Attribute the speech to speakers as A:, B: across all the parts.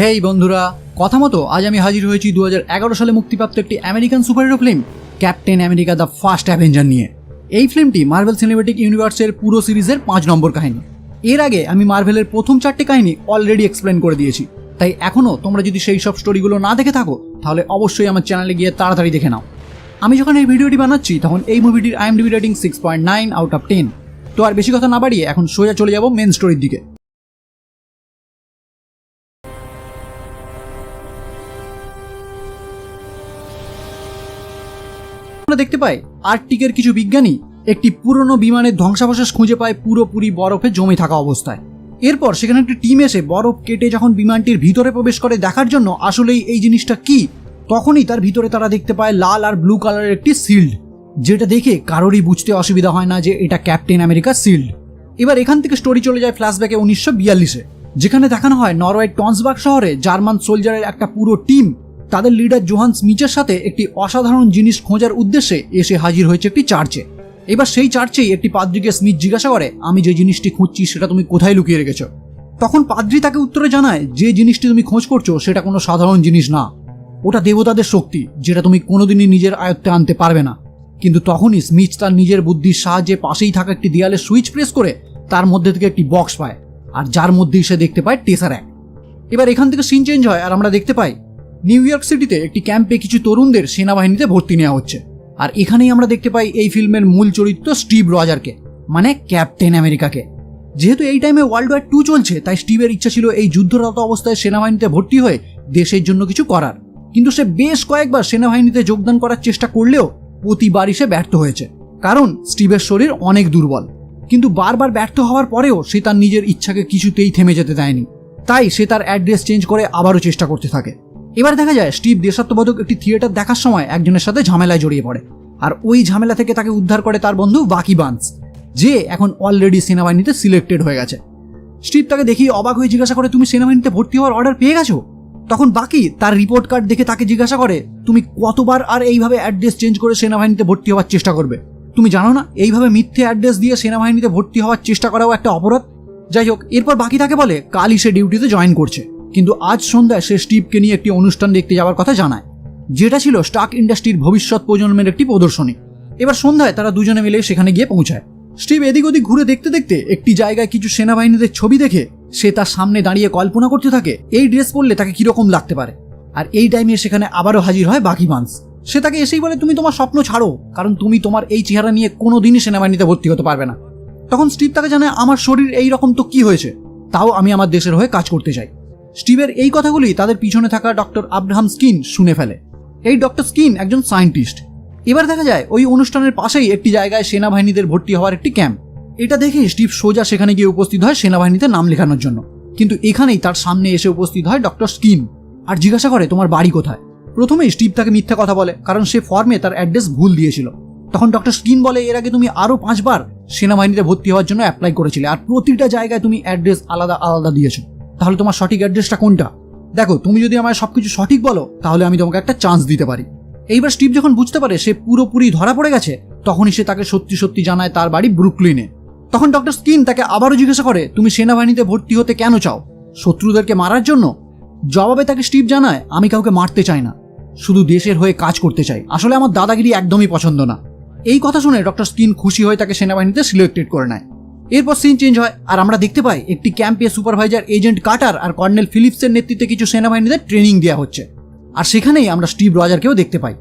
A: হেই বন্ধুরা, কথা মতো আজ আমি হাজির হয়েছি 2011 সালে মুক্তিপ্রাপ্ত একটি American superhero film captain America the first Avenger নিয়ে। এই ফিল্মটি মার্ভেল সিনেম্যাটিক ইউনিভার্সের পুরো সিরিজের 5 নম্বর কাহিনী। এর আগে আমি মার্ভেলের প্রথম 4টে কাহিনী অলরেডি এক্সপ্লেন করে দিয়েছি, তাই এখনও তোমরা যদি সেই সব স্টোরিগুলো না দেখে থাকো তাহলে অবশ্যই আমার চ্যানেলে গিয়ে তাড়াতাড়ি দেখে নাও। আমি যখন এই ভিডিওটি বানাচ্ছি তখন এই মুভিটির IMDb রেটিং 6.9 আউট অফ 10। তো আর বেশি কথা না বাড়িয়ে এখন সোজা চলে যাব মেন স্টোরির দিকে। আমরা দেখতে পাই আর্কটিকের কিছু বিজ্ঞানী একটি পুরনো বিমানের ধ্বংসাবশেষ খুঁজে পায় পুরোপুরি বরফে জমে থাকা অবস্থায়। এরপর সেখানে একটি টিম এসে বরফ কেটে যখন বিমানটির ভিতরে প্রবেশ করে দেখার জন্য আসলেই এই জিনিসটা কি, তখনই তার ভিতরে তারা দেখতে পায় লাল আর ব্লু কালারের একটি শিল্ড, যেটা দেখে কারোরই বুঝতে অসুবিধা হয় না যে এটা ক্যাপ্টেন আমেরিকা শিল্ড। এবার এখান থেকে স্টোরি চলে যায় ফ্ল্যাশব্যাকে 1942-এ, যেখানে দেখানো হয় নরওয়ের টন্সবার্গ শহরে জার্মান সোলজারের একটা পুরো টিম তাদের লিডার জোহান্স মিচের সাথে একটি অসাধারণ জিনিস খোঁজার উদ্দেশ্যে এসে হাজির হয়েছে একটি চার্চে। এবার সেই চার্চেই একটি পাদ্রীকে স্মিথ জিজ্ঞাসা করে, আমি যে জিনিসটি খুঁজছি সেটা তুমি কোথায় লুকিয়ে রেখেছো? তখন পাদ্রী তাকে উত্তরে জানায়, যে জিনিসটি তুমি খোঁজ করছো সেটা কোনো সাধারণ জিনিস না, ওটা দেবতাদের শক্তি, যেটা তুমি কোনোদিনই নিজের আয়ত্তে আনতে পারবে না। কিন্তু তখনই স্মিথ তার নিজের বুদ্ধির সাহায্যে পাশেই থাকা একটি দেয়ালে সুইচ প্রেস করে তার মধ্যে থেকে একটি বক্স পায়, আর যার মধ্যেই সে দেখতে পায় টেসারঅ্যাক্ট। এবার এখান থেকে সিন চেঞ্জ হয় আর আমরা দেখতে পাই নিউ ইয়র্ক সিটিতে একটি ক্যাম্পে কিছু তরুণদের সেনাবাহিনীতে ভর্তি নেওয়া হচ্ছে। আর এখানেই আমরা দেখতে পাই এই ফিল্মের মূল চরিত্র স্টিভ রজারকে, মানে ক্যাপ্টেন আমেরিকাকে। যেহেতু এই টাইমে ওয়ার্ল্ড ওয়ার 2 চলছে, তাই স্টিভের ইচ্ছা ছিল এই যুদ্ধরত অবস্থায় সেনাবাহিনীতে ভর্তি হয়ে দেশের জন্য কিছু করার। কিন্তু সে বেশ কয়েকবার সেনাবাহিনীতে যোগদান করার চেষ্টা করলেও প্রতিবারই সে ব্যর্থ হয়েছে, কারণ স্টিভের শরীর অনেক দুর্বল। কিন্তু বারবার ব্যর্থ হওয়ার পরেও সে তার নিজের ইচ্ছাকে কিছুতেই থেমে যেতে দেয়নি, তাই সে তার অ্যাড্রেস চেঞ্জ করে আবারও চেষ্টা করতে থাকে। এবার দেখা যায় স্টিভ দেশাত্মবোধক একটি থিয়েটার দেখার সময় একজনের সাথে ঝামেলায় জড়িয়ে পড়ে, আর ওই ঝামেলা থেকে তাকে উদ্ধার করে তার বন্ধু বাকি বান্স, যে এখন অলরেডি সেনাবাহিনীতে সিলেক্টেড হয়ে গেছে। স্টিভ তাকে দেখিয়ে অবাক হয়ে জিজ্ঞাসা করে, তুমি সেনাবাহিনীতে ভর্তি হওয়ার অর্ডার পেয়ে গেছো? তখন বাকি তার রিপোর্ট কার্ড দেখে তাকে জিজ্ঞাসা করে, তুমি কতবার আর এইভাবে অ্যাড্রেস চেঞ্জ করে সেনাবাহিনীতে ভর্তি হওয়ার চেষ্টা করবে? তুমি জানো না এইভাবে মিথ্যে অ্যাড্রেস দিয়ে সেনাবাহিনীতে ভর্তি হওয়ার চেষ্টা করাও একটা অপরাধ? যাই হোক, এরপর বাকি তাকে বলে কালই সে ডিউটিতে জয়েন করছে, কিন্তু আজ সন্ধ্যায় সে স্টিভকে নিয়ে একটি অনুষ্ঠান দেখতে যাওয়ার কথা জানায়, যেটা ছিল স্টার্ক ইন্ডাস্ট্রির ভবিষ্যৎ প্রজন্মের একটি প্রদর্শনী। এবার সন্ধ্যায় তারা দুজনে মিলে সেখানে গিয়ে পৌঁছায়। স্টিভ এদিক ওদিক ঘুরে দেখতে দেখতে একটি জায়গায় কিছু সেনাবাহিনীদের ছবি দেখে সে তার সামনে দাঁড়িয়ে কল্পনা করতে থাকে এই ড্রেস পরলে তাকে কিরকম লাগতে পারে। আর এই টাইমে সেখানে আবারও হাজির হয় বাকি বান্স। সে তাকে এসেই বলে, তুমি তোমার স্বপ্ন ছাড়ো, কারণ তুমি তোমার এই চেহারা নিয়ে কোনোদিনই সেনাবাহিনীতে ভর্তি হতে পারবে না। তখন স্টিভ তাকে জানায়, আমার শরীর এই রকম তো কি হয়েছে, তাও আমি আমার দেশের হয়ে কাজ করতে চাই। স্টিভের এই কথাগুলি তাদের পিছনে থাকা ডক্টর আব্রাহাম স্কিন শুনে ফেলে। এই ডক্টর স্কিন একজন সায়েন্টিস্ট। এবার দেখা যায় ওই অনুষ্ঠানের পাশেই একটি জায়গায় সেনাবাহিনীদের ভর্তি হওয়ার একটি ক্যাম্প। এটা দেখে স্টিভ সোজা সেখানে গিয়ে উপস্থিত হয় সেনাবাহিনীতে নাম লেখানোর জন্য। কিন্তু এখানেই তার সামনে এসে উপস্থিত হয় ডক্টর স্কিন আর জিজ্ঞাসা করে, তোমার বাড়ি কোথায়? প্রথমেই স্টিভ তাকে মিথ্যা কথা বলে, কারণ সে ফর্মে তার অ্যাড্রেস ভুল দিয়েছিল। তখন ডক্টর স্কিন বলে, এর আগে তুমি আরো 5 বার সেনাবাহিনীতে ভর্তি হওয়ার জন্য অ্যাপ্লাই করেছিলে, আর প্রতিটা জায়গায় তুমি অ্যাড্রেস আলাদা আলাদা দিয়েছো। তাহলে তোমার সঠিক অ্যাড্রেসটা কোনটা? দেখো, তুমি যদি আমায় সবকিছু সঠিক বলো তাহলে আমি তোমাকে একটা চান্স দিতে পারি। এইবার স্টিভ যখন বুঝতে পারে সে পুরোপুরি ধরা পড়ে গেছে, তখনই সে তাকে সত্যি সত্যি জানায় তার বাড়ি ব্রুকলিনে। তখন ডক্টর স্কিন তাকে আবারও জিজ্ঞাসা করে, তুমি সেনাবাহিনীতে ভর্তি হতে কেন চাও? শত্রুদেরকে মারার জন্য? জবাবে তাকে স্টিভ জানায়, আমি কাউকে মারতে চাই না, শুধু দেশের হয়ে কাজ করতে চাই। আসলে আমার দাদাগিরি একদমই পছন্দ না। এই কথা শুনে ডক্টর স্কিন খুশি হয়ে তাকে সেনাবাহিনীতে সিলেক্টেড করে নেয়। এরপর সিন চেঞ্জ হয় আর আমরা দেখতে পাই একটি ক্যাম্পে সুপারভাইজার এজেন্ট কার্টার আর কর্নেল ফিলিপসের নেতৃত্বে কিছু সেনাবাহিনীদের ট্রেনিং দেওয়া হচ্ছে। আর সেখানেই আমরা স্টিভ রজারকেও দেখতে পাই।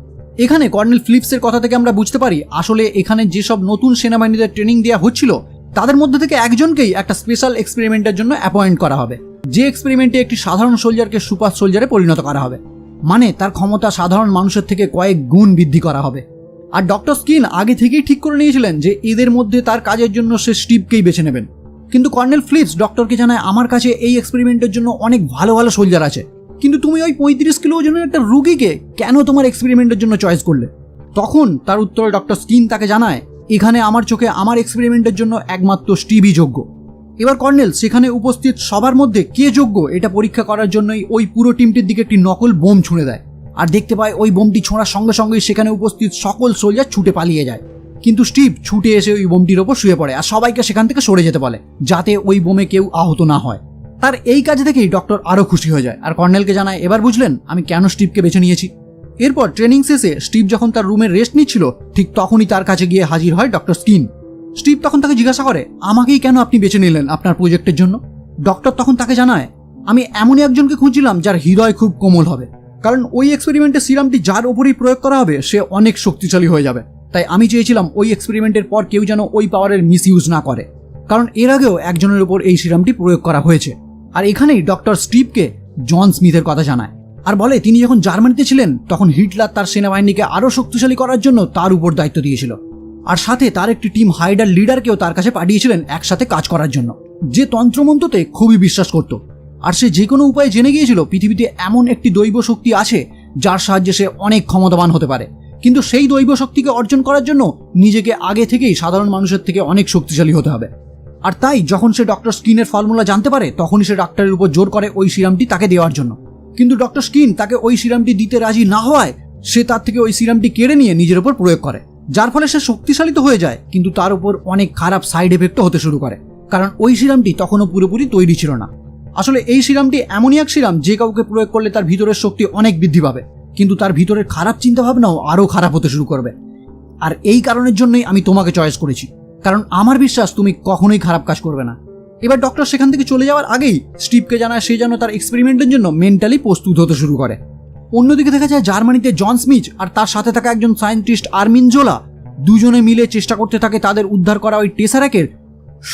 A: এখানে কর্নেল ফিলিপসের কথা থেকে আমরা বুঝতে পারি আসলে এখানে যেসব নতুন সেনাবাহিনীদের ট্রেনিং দেওয়া হচ্ছিল তাদের মধ্যে থেকে একজনকেই একটা স্পেশাল এক্সপেরিমেন্টের জন্য অ্যাপয়েন্ট করা হবে, যে এক্সপেরিমেন্টে একটি সাধারণ সোলজারকে সুপার সোলজারে পরিণত করা হবে, মানে তার ক্ষমতা সাধারণ মানুষের থেকে কয়েক গুণ বৃদ্ধি করা হবে। আর ডক্টর স্কিন আগে থেকেই ঠিক করে নিয়েছিলেন যে এদের মধ্যে তার কাজের জন্য সে স্টিভকেই বেছে নেবেন। কিন্তু কর্নেল ফিলিপস ডক্টরকে জানায়, আমার কাছে এই এক্সপেরিমেন্টের জন্য অনেক ভালো ভালো সোলজার আছে, কিন্তু তুমি ওই 35 কিলো ওজনের একটা রুগীকে কেন তোমার এক্সপেরিমেন্টের জন্য চয়েস করলে? তখন তার উত্তরে ডক্টর স্কিন তাকে জানায়, এখানে আমার চোখে আমার এক্সপেরিমেন্টের জন্য একমাত্র স্টিভই যোগ্য। এবার কর্নেল সেখানে উপস্থিত সবার মধ্যে কে যোগ্য এটা পরীক্ষা করার জন্যই ওই পুরো টিমটির দিকে একটি নকল বোম ছুঁড়ে দেয়। আর দেখতে পায় ওই বোমটি ছোঁড়ার সঙ্গে সঙ্গেই সেখানে উপস্থিত সকল সোলজার ছুটে পালিয়ে যায়। কিন্তু স্টিভ ছুটে এসে ওই বোমটির ওপর শুয়ে পড়ে আর সবাইকে সেখান থেকে সরে যেতে বলে, যাতে ওই বোমে কেউ আহত না হয়। তার এই কাজ দেখেই ডক্টর আরও খুশি হয়ে যায় আর কর্নেলকে জানায়, এবার বুঝলেন আমি কেন স্টিভকে বেছে নিয়েছি। এরপর ট্রেনিং শেষে স্টিভ যখন তার রুমে রেস্ট নিচ্ছিল ঠিক তখনই তার কাছে গিয়ে হাজির হয় ডক্টর স্কিন। স্টিভ তখন তাকে জিজ্ঞাসা করে, আমাকেই কেন আপনি বেছে নিলেন আপনার প্রজেক্টের জন্য? ডক্টর তখন তাকে জানায়, আমি এমনই একজনকে খুঁজছিলাম যার হৃদয় খুব কোমল হবে, কারণ ওই এক্সপেরিমেন্টের সিরামটি যার উপরেই প্রয়োগ করা হবে সে অনেক শক্তিশালী হয়ে যাবে। তাই আমি চেয়েছিলাম ওই এক্সপেরিমেন্টের পর কেউ যেন ওই পাওয়ারের মিসইউজ না করে, কারণ এর আগেও একজনের উপর এই সিরামটি প্রয়োগ করা হয়েছে। আর এখানেই ডক্টর স্টিভকে জন স্মিথের কথা জানায় আর বলে তিনি যখন জার্মানিতে ছিলেন তখন হিটলার তার সেনাবাহিনীকে আরও শক্তিশালী করার জন্য তার উপর দায়িত্ব দিয়েছিল, আর সাথে তার একটি টিম হাইডার লিডারকেও তার কাছে পাঠিয়েছিলেন একসাথে কাজ করার জন্য, যে তন্ত্রমন্ত্রতে খুবই বিশ্বাস করত। আর সে যে কোনো উপায়ে জেনে গিয়েছিল পৃথিবীতে এমন একটি দৈব শক্তি আছে যার সাহায্যে সে অনেক ক্ষমতাবান হতে পারে, কিন্তু সেই দৈব শক্তিকে অর্জন করার জন্য নিজেকে আগে থেকেই সাধারণ মানুষের থেকে অনেক শক্তিশালী হতে হবে। আর তাই যখন সে ডক্টর স্কিনের ফর্মুলা জানতে পারে তখনই সে ডাক্তারের উপর জোর করে ওই সিরামটি তাকে দেওয়ার জন্য, কিন্তু ডক্টর স্কিন তাকে ওই সিরামটি দিতে রাজি না হওয়ায় সে তার থেকে ওই সিরামটি কেড়ে নিয়ে নিজের উপর প্রয়োগ করে, যার ফলে সে শক্তিশালী তো হয়ে যায় কিন্তু তার উপর অনেক খারাপ সাইড এফেক্টও হতে শুরু করে, কারণ ওই সিরামটি তখনও পুরোপুরি তৈরি ছিল না। আসলে এই সিরামটি এমনই এক সিরাম যে কাউকে প্রয়োগ করলে তার ভিতরের শক্তি অনেক বৃদ্ধি পাবে, কিন্তু তার ভিতরের খারাপ চিন্তাভাবনাও আরও খারাপ হতে শুরু করবে। আর এই কারণের জন্যই আমি তোমাকে চয়েস করেছি, কারণ আমার বিশ্বাস তুমি কখনোই খারাপ কাজ করবে না। এবার ডক্টর সেখান থেকে চলে যাওয়ার আগেই স্টিভকে জানায় সে যেন তার এক্সপেরিমেন্টের জন্য মেন্টালি প্রস্তুত হতে শুরু করে। অন্যদিকে দেখা যায় জার্মানিতে জন স্মিথ আর তার সাথে থাকা একজন সায়েন্টিস্ট আর্মিন জোলা দুজনে মিলে চেষ্টা করতে থাকে তাদের উদ্ধার করা ওই টেসারাকের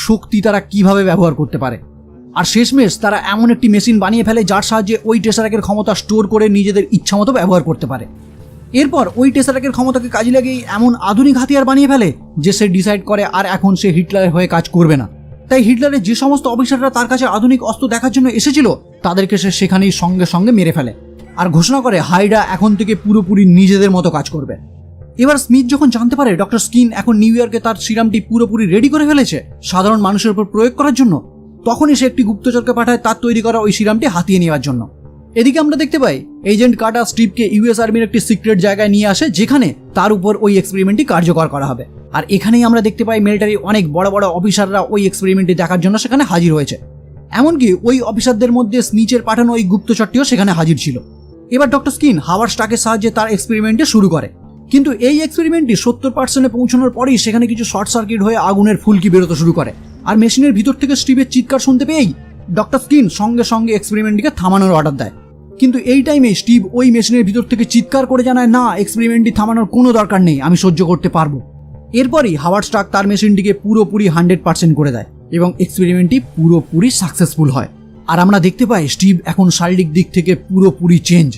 A: শক্তি তারা কিভাবে ব্যবহার করতে পারে। আর শেষমেশ তারা এমন একটি মেশিন বানিয়ে ফেলে যার সাহায্যে ওই টেসারাকের ক্ষমতা স্টোর করে নিজেদের ইচ্ছামতো ব্যবহার করতে পারে। এরপর ওই টেসারাকের ক্ষমতাকে কাজে লাগিয়ে এমন আধুনিক হাতিয়ার বানিয়ে ফেলে যে সে ডিসাইড করে আর এখন সে হিটলারের হয়ে কাজ করবে না। তাই হিটলারের যে সমস্ত অফিসাররা তার কাছে আধুনিক অস্ত্র দেখার জন্য এসেছিল তাদেরকে সে সেখানেই সঙ্গে সঙ্গে মেরে ফেলে আর ঘোষণা করে হাইড্রা এখন থেকে পুরোপুরি নিজেদের মতো কাজ করবে। এবার স্মিথ যখন জানতে পারে ডক্টর স্কিন এখন নিউ ইয়র্কে তার সিরামটি পুরোপুরি রেডি করে ফেলেছে সাধারণ মানুষের উপর প্রয়োগ করার জন্য, তখনই সে একটি গুপ্তচরকে পাঠায় তার তৈরি করা ওই সিরামটি হাতিয়ে নেওয়ার জন্য। এদিকে আমরা দেখতে পাই এজেন্ট কার্টার স্টিভকে ইউএস আর্মির একটি সিক্রেট জায়গায় নিয়ে আসে যেখানে তার উপর ওই এক্সপেরিমেন্টটি কার্যকর করা হবে। আর এখানেই আমরা দেখতে পাই মিলিটারি অনেক বড় বড় অফিসাররা ওই এক্সপেরিমেন্টটি দেখার জন্য সেখানে হাজির হয়েছে, এমনকি ওই অফিসারদের মধ্যে স্মিচের পাঠানো ওই গুপ্তচরটিও সেখানে হাজির ছিল। এবার ডক্টর স্কিন হাওয়ার্ড স্টার্কের সাহায্যে তার এক্সপেরিমেন্টে শুরু করে, কিন্তু এই এক্সপেরিমেন্টটি 70% পৌঁছানোর পরেই সেখানে কিছু শর্ট সার্কিট হয়ে আগুনের ফুলকি বেরোতে শুরু করে। আর মেশিনের ভিতর থেকে স্টিভের চিৎকার শুনতে পেয়েই ডক্টর স্কিন সঙ্গে সঙ্গে এক্সপেরিমেন্টটিকে থামানোর অর্ডার দেয়, কিন্তু এই টাইমে স্টিভ ওই মেশিনের ভিতর থেকে চিৎকার করে জানায়, না, এক্সপেরিমেন্টটি থামানোর কোনো দরকার নেই, আমি সহ্য করতে পারবো। এরপরই হাওয়ার্ড স্টার্ক তার মেশিনটিকে পুরোপুরি 100% করে দেয় এবং এক্সপেরিমেন্টটি পুরোপুরি সাকসেসফুল হয়। আর আমরা দেখতে পাই স্টিভ এখন শারীরিক দিক থেকে পুরোপুরি চেঞ্জ।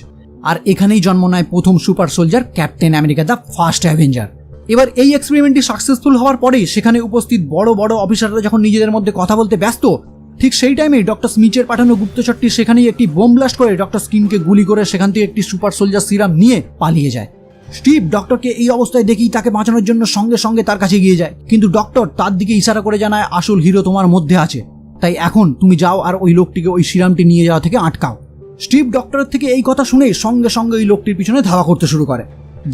A: আর এখানেই জন্ম নেয় প্রথম super soldier captain America, the first Avenger. এবার এই এক্সপেরিমেন্টটি সাকসেসফুল হওয়ার পরেই সেখানে উপস্থিত বড় বড় অফিসাররা যখন নিজেদের মধ্যে কথা বলতে ব্যস্ত, ঠিক সেই টাইমেই ডক্টর স্মিচের পাঠানো গুপ্তচরটি সেখানেই একটি বোম ব্লাস্ট করে ডক্টর স্কিনকে গুলি করে সেখান থেকে একটি সুপার সোলজার সিরাম নিয়ে পালিয়ে যায়। স্টিভ ডক্টরকে এই অবস্থায় দেখেই তাকে বাঁচানোর জন্য সঙ্গে সঙ্গে তার কাছে গিয়ে যায়, কিন্তু ডক্টর তার দিকে ইশারা করে জানায় আসল হিরো তোমার মধ্যে আছে, তাই এখন তুমি যাও আর ওই লোকটিকে ওই সিরামটি নিয়ে যাওয়া থেকে আটকাও। স্টিভ ডক্টরের থেকে এই কথা শুনে সঙ্গে সঙ্গে ওই লোকটির পিছনে ধাওয়া করতে শুরু করে।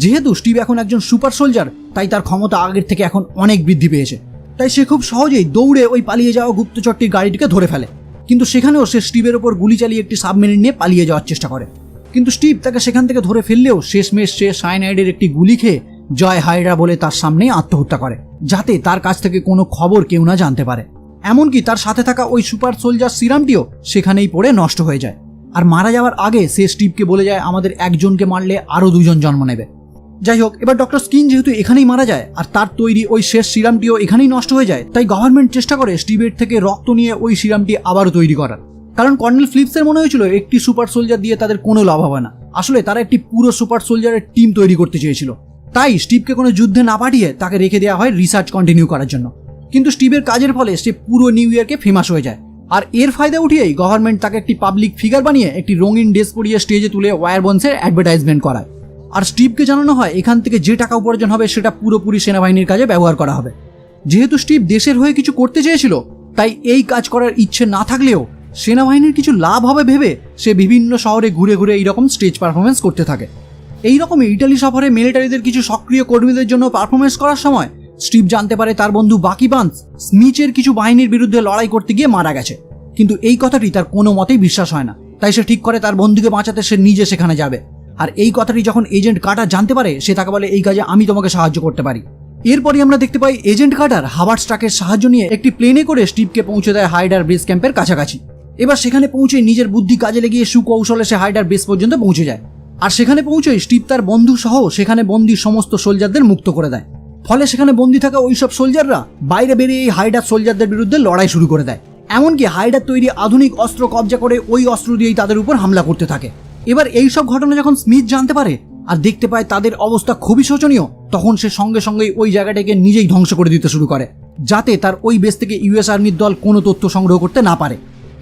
A: যেহেতু স্টিভ এখন একজন সুপার সোলজার তাই তার ক্ষমতা আগের থেকে এখন অনেক বৃদ্ধি পেয়েছে, তাই সে খুব সহজেই দৌড়ে ওই পালিয়ে যাওয়া গুপ্তচরটির গাড়িটিকে ধরে ফেলে। কিন্তু সেখানেও সে স্টিভের ওপর গুলি চালিয়ে একটি সাবমেরিন নিয়ে পালিয়ে যাওয়ার চেষ্টা করে, কিন্তু স্টিভ তাকে সেখান থেকে ধরে ফেললেও শেষমেশ সে সায়ানাইডের একটি গুলি খেয়ে জয় হাইড্রা বলে তার সামনেই আত্মহত্যা করে, যাতে তার কাছ থেকে কোনো খবর কেউ না জানতে পারে। এমনকি তার সাথে থাকা ওই সুপার সোলজার সিরামটিও সেখানেই পড়ে নষ্ট হয়ে যায়। আর মারা যাওয়ার আগে সে স্টিভকে বলে যায় আমাদের একজনকে মারলে আরও দুজন জন্ম নেবে। যাই হোক, এবার ডক্টর স্কিন যেহেতু এখানেই মারা যায় আর তার তৈরি ওই শেষ সিরামটিও এখানেই নষ্ট হয়ে যায়, তাই গভর্নমেন্ট চেষ্টা করে স্টিভের থেকে রক্ত নিয়ে ওই সিরামটি আবারও তৈরি করার। কারণ কর্নেল ফিলিপসের মনে হয়েছিল একটি সুপার সোলজার দিয়ে তাদের কোনো লাভ হবে না, আসলে তারা একটি পুরো সুপার সোলজারের টিম তৈরি করতে চেয়েছিল। তাই স্টিভকে কোনো যুদ্ধে না পাঠিয়ে তাকে রেখে দেওয়া হয় রিসার্চ কন্টিনিউ করার জন্য। কিন্তু স্টিভের কাজের ফলে সে পুরো নিউ ইয়র্কে ফেমাস হয়ে যায়, আর এর ফায়দা উঠিয়েই গভর্নমেন্ট তাকে একটি পাবলিক ফিগার বানিয়ে একটি রঙিন ড্রেস পরিয়ে স্টেজে তুলে ওয়্যারবন্সের অ্যাডভার্টাইজমেন্ট করায়। আর স্টিভকে জানানো হয় এখান থেকে যে টাকা উপার্জন হবে সেটা পুরোপুরি সেনাবাহিনীর কাজে ব্যবহার করা হবে। যেহেতু স্টিভ দেশের হয়ে কিছু করতে চেয়েছিল, তাই এই কাজ করার ইচ্ছে না থাকলেও সেনাবাহিনীর কিছু লাভ হবে ভেবে সে বিভিন্ন শহরে ঘুরে ঘুরে এইরকম স্টেজ পারফরমেন্স করতে থাকে। এইরকমই ইটালি সফরে মিলিটারিদের কিছু সক্রিয় কর্মীদের জন্য পারফরমেন্স করার সময় স্টিভ জানতে পারে তার বন্ধু বাকি বান্স স্মিচের কিছু বাহিনীর বিরুদ্ধে লড়াই করতে গিয়ে মারা গেছে, কিন্তু এই কথাটি তার কোনো মতেই বিশ্বাস হয় না। তাই সে ঠিক করে তার বন্ধুকে বাঁচাতে সে নিজে সেখানে যাবে। আর এই কথাটি যখন এজেন্ট কার্টার জানতে পারে, সে তাকে বলে এই কাজে আমি তোমাকে সাহায্য করতে পারি। এরপরই আমরা দেখতে পাই এজেন্ট কার্টার হাওয়ার্ড স্টার্কের সাহায্য নিয়ে একটি প্লেনে করে স্টিভকে পৌঁছে দেয় হাইডার বেস ক্যাম্পের কাছাকাছি। এবার সেখানে পৌঁছে নিজের বুদ্ধি কাজে লাগিয়ে সুকৌশলে সে হাইডার বেস পর্যন্ত পৌঁছে যায়। আর সেখানে পৌঁছে স্টিভ তার বন্ধু সহ সেখানে বন্দী সমস্ত সোলজারদের মুক্ত করে দেয়। ফলে সেখানে বন্দী থাকা ওইসব সোলজাররা বাইরে বেরিয়ে এই হাইডার সোলজারদের বিরুদ্ধে লড়াই শুরু করে দেয়। এমনকি হাইডার তৈরি আধুনিক অস্ত্র কবজা করে ওই অস্ত্র দিয়েই তাদের উপর হামলা করতে থাকে। এবার এইসব ঘটনা যখন স্মিথ জানতে পারে আর দেখতে পায় তাদের অবস্থা খুবই শোচনীয়, তখন সে সঙ্গে সঙ্গেই ওই জায়গাটাকে নিজেই ধ্বংস করে দিতে শুরু করে, যাতে তার ওই বেস থেকে ইউএস আর্মির দল কোনো তথ্য সংগ্রহ করতে না পারে।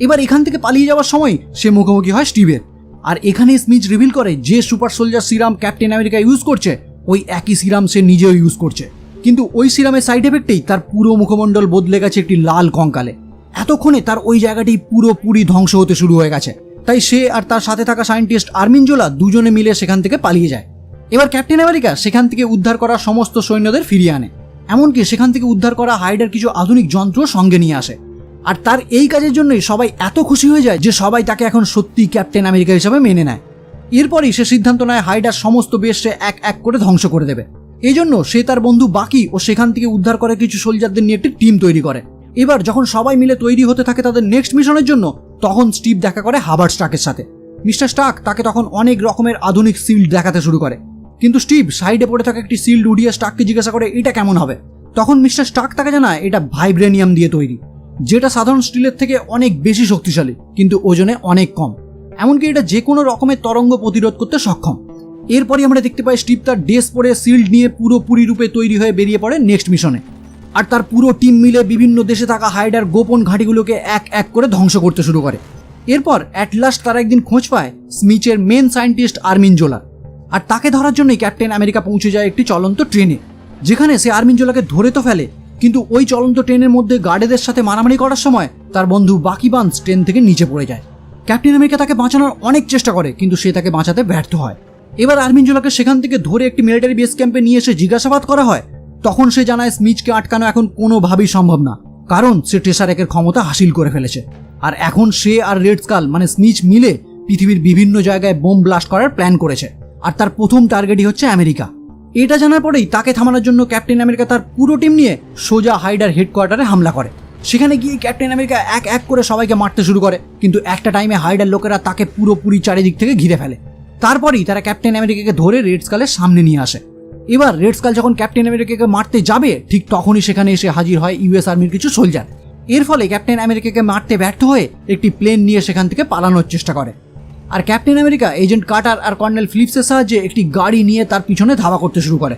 A: এবার এখান থেকে পালিয়ে যাওয়ার সময় সে মুখোমুখি হয় স্টিভের। আর এখানে স্মিথ রিভিল করে যে super soldier serum captain America use করছে ওই একই সিরাম সে নিজেও ইউজ করছে, কিন্তু ওই সিরামের সাইড এফেক্টেই তার পুরো মুখমণ্ডল বদলে গেছে একটি লাল কঙ্কালে। এতক্ষণে তার ওই জায়গাটি পুরোপুরি ধ্বংস হতে শুরু হয়ে গেছে। তাই সে আর তার সাথে থাকা সায়েন্টিস্ট আর্মিন জোলা দুজনে মিলে সেখান থেকে পালিয়ে যায়। এবার ক্যাপ্টেন আমেরিকা সেখান থেকে উদ্ধার করা সমস্ত সৈন্যদের ফিরিয়ে আনে, এমনকি সেখান থেকে উদ্ধার করা হাইডার কিছু আধুনিক যন্ত্র সঙ্গে নিয়ে আসে। আর তার এই কাজের জন্যই সবাই এত খুশি হয়ে যায় যে সবাই তাকে এখন সত্যি ক্যাপ্টেন আমেরিকা হিসেবে মেনে নেয়। এরপরই সে সিদ্ধান্ত নেয় হাইডার সমস্ত বেস সে এক এক করে ধ্বংস করে দেবে। এই জন্য সে তার বন্ধু বাকি ও সেখান থেকে উদ্ধার করে কিছু সোলজারদের নিয়ে একটি টিম তৈরি করে। এবার যখন সবাই মিলে তৈরি হতে থাকে তাদের নেক্সট মিশনের জন্য, তখন স্টিভ দেখা করে হাওয়ার্ড স্টার্কের সাথে। মিস্টার স্টার্ক তাকে তখন অনেক রকমের আধুনিক শিল্ড দেখাতে শুরু করে, কিন্তু স্টিভ সাইডে পড়ে থাকা একটি শিল্ড উড়িয়ে স্টার্ককে জিজ্ঞাসা করে এটা কেমন হবে। তখন মিস্টার স্টার্ক তাকে জানায় এটা ভাইব্রেনিয়াম দিয়ে তৈরি, যেটা সাধারণ স্টিলের থেকে অনেক বেশি শক্তিশালী কিন্তু ওজনে অনেক কম, এমনকি এটা যে কোনো রকমের তরঙ্গ প্রতিরোধ করতে সক্ষম। এরপরই আমরা দেখতে পাই স্টিভ তার ড্রেস পরে শিল্ড নিয়ে পুরোপুরি রূপে তৈরি হয়ে বেরিয়ে পড়ে নেক্সট মিশনে। আর তার পুরো টিম মিলে বিভিন্ন দেশে থাকা হাইডার গোপন ঘাঁটিগুলোকে এক এক করে ধ্বংস করতে শুরু করে। এরপর অ্যাট লাস্ট তারা একদিন খোঁজ পায় স্মিথের মেন সায়েন্টিস্ট আর্মিন জোলা। আর তাকে ধরার জন্যই ক্যাপ্টেন আমেরিকা পৌঁছে যায় একটি চলন্ত ট্রেনে, যেখানে সে আর্মিন জোলাকে ধরে তো ফেলে, কিন্তু ওই চলন্ত ট্রেনের মধ্যে গার্ডেদের সাথে মারামারি করার সময় তার বন্ধু বাকি বান্স ট্রেন থেকে নিচে পড়ে যায়। ক্যাপ্টেন আমেরিকা তাকে বাঁচানোর অনেক চেষ্টা করে, কিন্তু সে তাকে বাঁচাতে ব্যর্থ হয়। এবার আর্মিন জোলাকে সেখান থেকে ধরে একটি মিলিটারি বেস ক্যাম্পে নিয়ে এসে জিজ্ঞাসাবাদ করা হয়। তখন সে জানায় স্মিথকে আটকানো এখন কোনোভাবেই সম্ভব না, কারণ সে টেসারেকের ক্ষমতা হাসিল করে ফেলেছে। আর এখন সে আর রেড স্কাল মানে স্মিথ মিলে পৃথিবীর বিভিন্ন জায়গায় বোম ব্লাস্ট করার প্ল্যান করেছে, আর তার প্রথম টার্গেটই হচ্ছে আমেরিকা। এটা জানার পরেই তাকে থামানোর জন্য ক্যাপ্টেন আমেরিকা তার পুরো টিম নিয়ে সোজা হাইডার হেডকোয়ার্টারে হামলা করে। সেখানে গিয়ে ক্যাপ্টেন আমেরিকা এক এক করে সবাইকে মারতে শুরু করে, কিন্তু একটা টাইমে হাইডার লোকেরা তাকে পুরোপুরি চারিদিক থেকে ঘিরে ফেলে। তারপরেই তারা ক্যাপ্টেন আমেরিকাকে ধরে রেড স্কালের সামনে নিয়ে আসে। এবার রেড স্কাল যখন ক্যাপ্টেন আমেরিকাকে মারতে যাবে, ঠিক তখনই সেখানে এসে হাজির হয় ইউএস আর্মির কিছু সোলজার। এর ফলে ক্যাপ্টেন আমেরিকাকে মারতে ব্যর্থ হয়ে একটি প্লেন নিয়ে সেখান থেকে পালানোর চেষ্টা করে। আর ক্যাপ্টেন আমেরিকা এজেন্ট কার্টার আর কর্নেল ফিলিপসের সাহায্যে একটি গাড়ি নিয়ে তার পিছনে ধাওয়া করতে শুরু করে।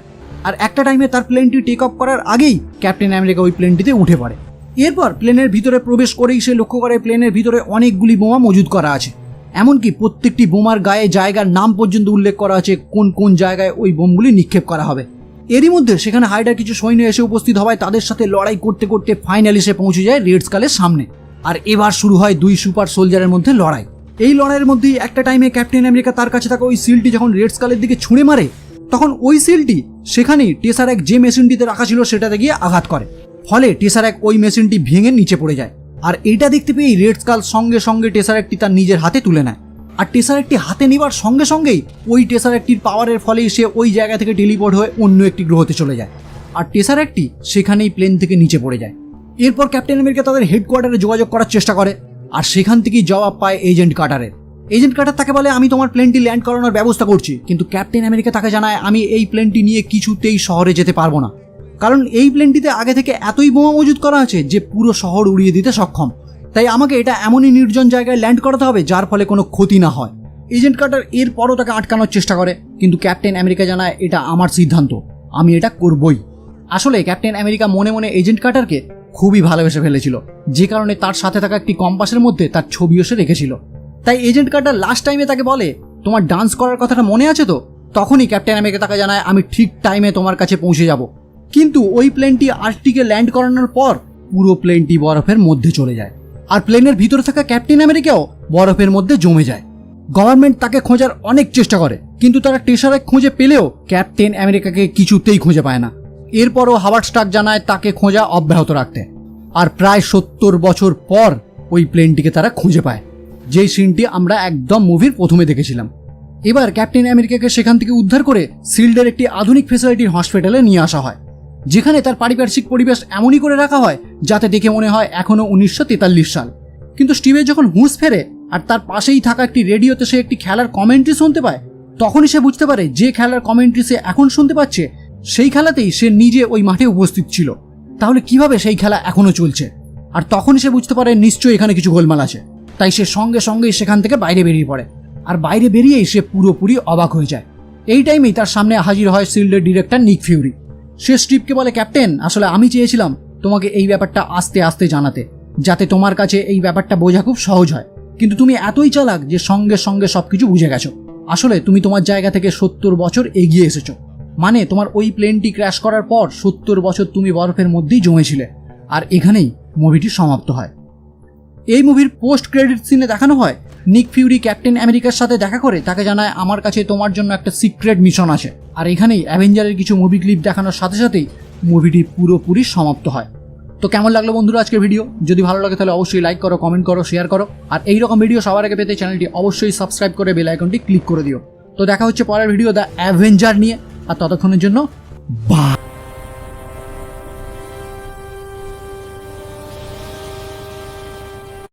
A: আর একটা টাইমে তার প্লেনটি টেক অফ করার আগেই ক্যাপ্টেন আমেরিকা ওই প্লেনটিতে উঠে পড়ে। এরপর প্লেনের ভিতরে প্রবেশ করেই সে লক্ষ্য করে প্লেনের ভিতরে অনেকগুলি বোমা মজুদ করা আছে, এমনকি প্রত্যেকটি বোমার গায়ে জায়গার নাম পর্যন্ত উল্লেখ করা আছে কোন কোন জায়গায় ওই বোমগুলি নিক্ষেপ করা হবে। এরই মধ্যে সেখানে হাইডার কিছু সৈন্য এসে উপস্থিত হওয়ায় তাদের সাথে লড়াই করতে করতে ফাইনালি সে পৌঁছে যায় রেড স্কালের সামনে। আর এবার শুরু হয় দুই সুপার সোলজারের মধ্যে লড়াই। এই লড়াইয়ের মধ্যেই একটা টাইমে ক্যাপ্টেন আমেরিকা তার কাছে থাকা ওই সিলটি যখন রেড স্কালের দিকে ছুঁড়ে মারে, তখন ওই সিলটি সেখানেই টেসারেক যে মেশিনটিতে রাখা ছিল সেটাতে গিয়ে আঘাত করে। ফলে টেসারেক ওই মেশিনটি ভেঙে নিচে পড়ে যায়। আর এইটা দেখতে পেয়েই রেড স্কাল সঙ্গে সঙ্গে টেসারেকটি তার নিজের হাতে তুলে নেয়। আর টেসারেকটি হাতে নেবার সঙ্গে সঙ্গেই ওই টেসারেকটির পাওয়ারের ফলেই সে ওই জায়গা থেকে টেলিপোর্ট হয়ে অন্য একটি গ্রহতে চলে যায়। আর টেসারেকটি সেখানেই প্লেন থেকে নিচে পড়ে যায়। এরপর ক্যাপ্টেন আমেরিকা তাদের হেডকোয়ার্টারে যোগাযোগ করার চেষ্টা করে, আর সেখান থেকেই জবাব পায় এজেন্ট কার্টারের। এজেন্ট কার্টার তাকে বলে আমি তোমার প্লেনটি ল্যান্ড করানোর ব্যবস্থা করছি, কিন্তু ক্যাপ্টেন আমেরিকা তাকে জানায় আমি এই প্লেনটি নিয়ে কিছুতেই শহরে যেতে পারবো না, কারণ এই প্লেনটিতে আগে থেকে এতই বোমা মজুদ করা আছে যে পুরো শহর উড়িয়ে দিতে সক্ষম। তাই আমাকে এটা এমনই নির্জন জায়গায় ল্যান্ড করাতে হবে যার ফলে কোনো ক্ষতি না হয়। এজেন্ট কার্টার এরপরও তাকে আটকানোর চেষ্টা করে, কিন্তু ক্যাপ্টেন আমেরিকা জানায় এটা আমার সিদ্ধান্ত, আমি এটা করবই। আসলে ক্যাপ্টেন আমেরিকা মনে মনে এজেন্ট কার্টারকে খুবই ভালোবেসে ফেলেছিল, যে কারণে তার সাথে থাকা একটি কম্পাসের মধ্যে তার ছবিও সে রেখেছিল। তাই এজেন্ট কার্টার লাস্ট টাইমে তাকে বলে তোমার ডান্স করার কথাটা মনে আছে তো? তখনই ক্যাপ্টেন আমেরিকা তাকে জানায় আমি ঠিক টাইমে তোমার কাছে পৌঁছে যাব। কিন্তু ওই প্লেনটি আর্কটিকে ল্যান্ড করানোর পর পুরো প্লেনটি বরফের মধ্যে চলে যায়, আর প্লেনের ভিতরে থাকা ক্যাপ্টেন আমেরিকাও বরফের মধ্যে জমে যায়। গভর্নমেন্ট তাকে খোঁজার অনেক চেষ্টা করে, কিন্তু তারা টেসারেক খুঁজে পেলেও ক্যাপ্টেন আমেরিকাকে কিছুতেই খুঁজে পায় না। এরপরও হাওয়ার্ড স্টার্ক জানায় তাকে খোঁজা অব্যাহত রাখতে। আর প্রায় 70 বছর পর ওই প্লেনটিকে তারা খুঁজে পায়, যেই সিনটি আমরা একদম মুভির প্রথমে দেখেছিলাম। এবার ক্যাপ্টেন আমেরিকাকে সেখান থেকে উদ্ধার করে শিল্ডের একটি আধুনিক ফেসিলিটির হসপিটালে নিয়ে আসা হয়, যেখানে তার পারিপার্শ্বিক পরিবেশ এমনই করে রাখা হয় যাতে দেখে মনে হয় এখনও 1943 সাল। কিন্তু স্টিভের যখন হুঁশ ফেরে আর তার পাশেই থাকা একটি রেডিওতে সে একটি খেলার কমেন্ট্রি শুনতে পায়, তখনই সে বুঝতে পারে যে খেলার কমেন্ট্রি সে এখন শুনতে পাচ্ছে সেই খেলাতেই সে নিজে ওই মাঠে উপস্থিত ছিল। তাহলে কিভাবে সেই খেলা এখনো চলছে? আর তখনই সে বুঝতে পারে নিশ্চয়ই এখানে কিছু গোলমাল আছে। তাই সে সঙ্গে সঙ্গেই সেখান থেকে বাইরে বেরিয়ে পড়ে, আর বাইরে বেরিয়েই সে পুরোপুরি অবাক হয়ে যায়। এই টাইমেই তার সামনে হাজির হয় শিল্ডের ডিরেক্টর নিক ফিউরি। সে স্টিভকে বলে, ক্যাপ্টেন, আসলে আমি চেয়েছিলাম তোমাকে এই ব্যাপারটা আস্তে আস্তে জানাতে, যাতে তোমার কাছে এই ব্যাপারটা বোঝা খুব সহজ হয়, কিন্তু তুমি এতই চালাক যে সঙ্গে সঙ্গে সবকিছু বুঝে গেছো। আসলে তুমি তোমার জায়গা থেকে 70 বছর এগিয়ে এসেছো, মানে তোমার ওই প্লেনটি ক্র্যাশ করার পর 70 বছর তুমি বরফের মধ্যেই জমেছিলে। আর এখানেই মুভিটি সমাপ্ত হয়। এই মুভির পোস্ট ক্রেডিট সিনে দেখানো হয় নিক ফিউরি ক্যাপ্টেন আমেরিকার সাথে দেখা করে তাকে জানায়, আমার কাছে তোমার জন্য একটা সিক্রেট মিশন আছে। আর এখানেই অ্যাভেঞ্জারের কিছু মুভি ক্লিপ দেখানোর সাথে সাথেই মুভিটি পুরোপুরি সমাপ্ত হয়। তো কেমন লাগলো বন্ধুরা আজকের ভিডিও? যদি ভালো লাগে তাহলে অবশ্যই লাইক করো, কমেন্ট করো, শেয়ার করো, আর এইরকম ভিডিও সবার আগে পেতে চ্যানেলটি অবশ্যই সাবস্ক্রাইব করে বেল আইকনটি ক্লিক করে দিও। তো দেখা হচ্ছে পরের ভিডিও দ্য অ্যাভেঞ্জার নিয়ে, আর ততক্ষণের জন্য বাই।